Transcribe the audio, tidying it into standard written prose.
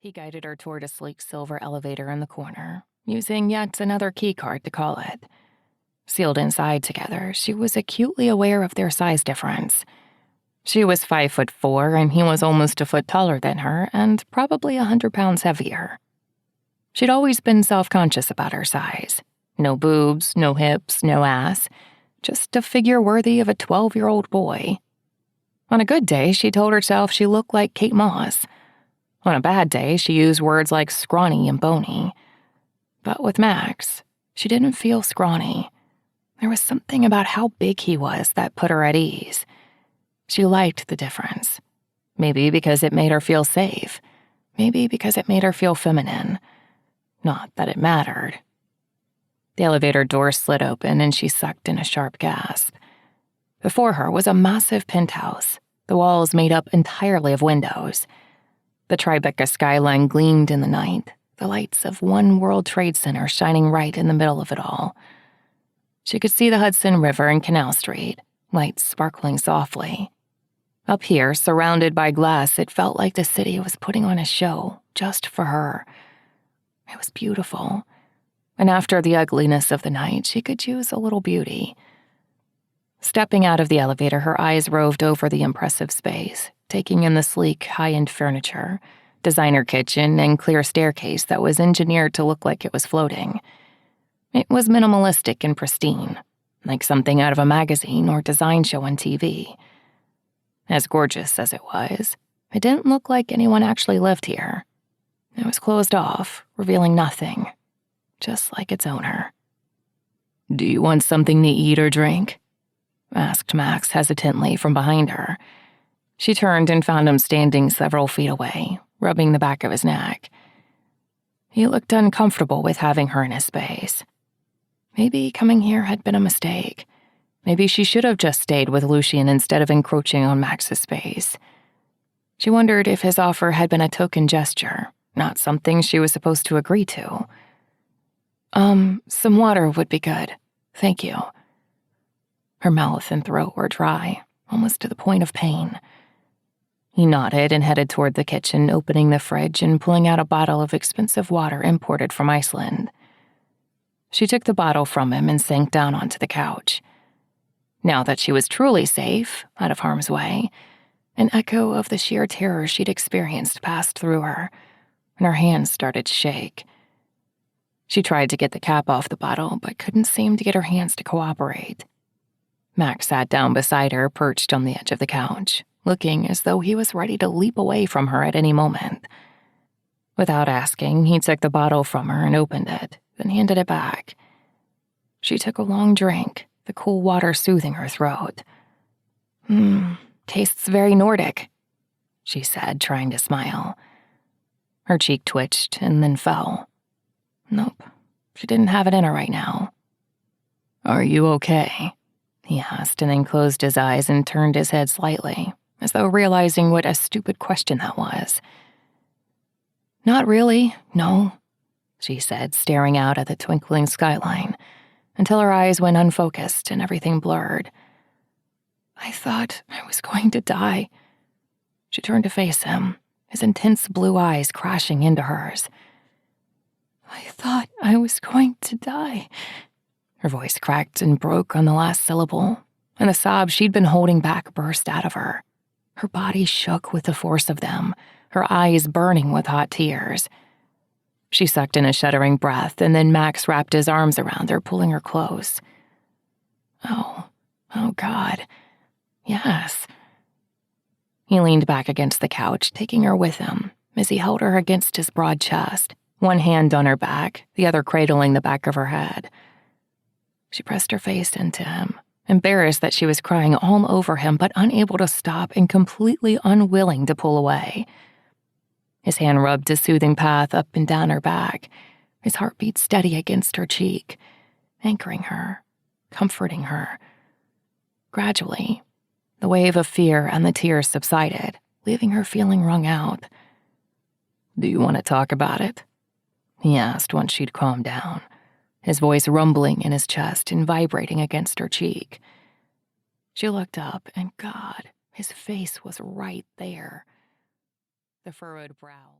He guided her toward a sleek silver elevator in the corner, using yet another keycard to call it. Sealed inside together, she was acutely aware of their size difference. She was 5'4", and he was almost a foot taller than her and probably 100 pounds heavier. She'd always been self-conscious about her size. No boobs, no hips, no ass. Just a figure worthy of a 12-year-old boy. On a good day, she told herself she looked like Kate Moss. On a bad day, she used words like scrawny and bony. But with Max, she didn't feel scrawny. There was something about how big he was that put her at ease. She liked the difference. Maybe because it made her feel safe. Maybe because it made her feel feminine. Not that it mattered. The elevator door slid open and she sucked in a sharp gasp. Before her was a massive penthouse, the walls made up entirely of windows. The Tribeca skyline gleamed in the night, the lights of One World Trade Center shining right in the middle of it all. She could see the Hudson River and Canal Street, lights sparkling softly. Up here, surrounded by glass, it felt like the city was putting on a show just for her. It was beautiful. And after the ugliness of the night, she could use a little beauty. Stepping out of the elevator, her eyes roved over the impressive space, taking in the sleek, high-end furniture, designer kitchen, and clear staircase that was engineered to look like it was floating. It was minimalistic and pristine, like something out of a magazine or design show on TV. As gorgeous as it was, it didn't look like anyone actually lived here. It was closed off, revealing nothing, just like its owner. "Do you want something to eat or drink?" asked Max hesitantly from behind her. She turned and found him standing several feet away, rubbing the back of his neck. He looked uncomfortable with having her in his space. Maybe coming here had been a mistake. Maybe she should have just stayed with Lucien instead of encroaching on Max's space. She wondered if his offer had been a token gesture, not something she was supposed to agree to. Some water would be good. Thank you." Her mouth and throat were dry, almost to the point of pain. He nodded and headed toward the kitchen, opening the fridge and pulling out a bottle of expensive water imported from Iceland. She took the bottle from him and sank down onto the couch. Now that she was truly safe, out of harm's way, an echo of the sheer terror she'd experienced passed through her, and her hands started to shake. She tried to get the cap off the bottle, but couldn't seem to get her hands to cooperate. Max sat down beside her, perched on the edge of the couch, looking as though he was ready to leap away from her at any moment. Without asking, he took the bottle from her and opened it, then handed it back. She took a long drink, the cool water soothing her throat. Tastes very Nordic," she said, trying to smile. Her cheek twitched and then fell. Nope, she didn't have it in her right now. "Are you okay?" he asked, and then closed his eyes and turned his head slightly, as though realizing what a stupid question that was. "Not really, no," she said, staring out at the twinkling skyline, until her eyes went unfocused and everything blurred. "I thought I was going to die." She turned to face him, his intense blue eyes crashing into hers. "I thought I was going to die." Her voice cracked and broke on the last syllable, and the sob she'd been holding back burst out of her. Her body shook with the force of them, her eyes burning with hot tears. She sucked in a shuddering breath, and then Max wrapped his arms around her, pulling her close. Oh God. Yes. He leaned back against the couch, taking her with him, as he held her against his broad chest, one hand on her back, the other cradling the back of her head. She pressed her face into him, embarrassed that she was crying all over him, but unable to stop and completely unwilling to pull away. His hand rubbed a soothing path up and down her back, his heartbeat steady against her cheek, anchoring her, comforting her. Gradually, the wave of fear and the tears subsided, leaving her feeling wrung out. "Do you want to talk about it?" he asked once she'd calmed down, his voice rumbling in his chest and vibrating against her cheek. She looked up, and God, his face was right there. The furrowed brow.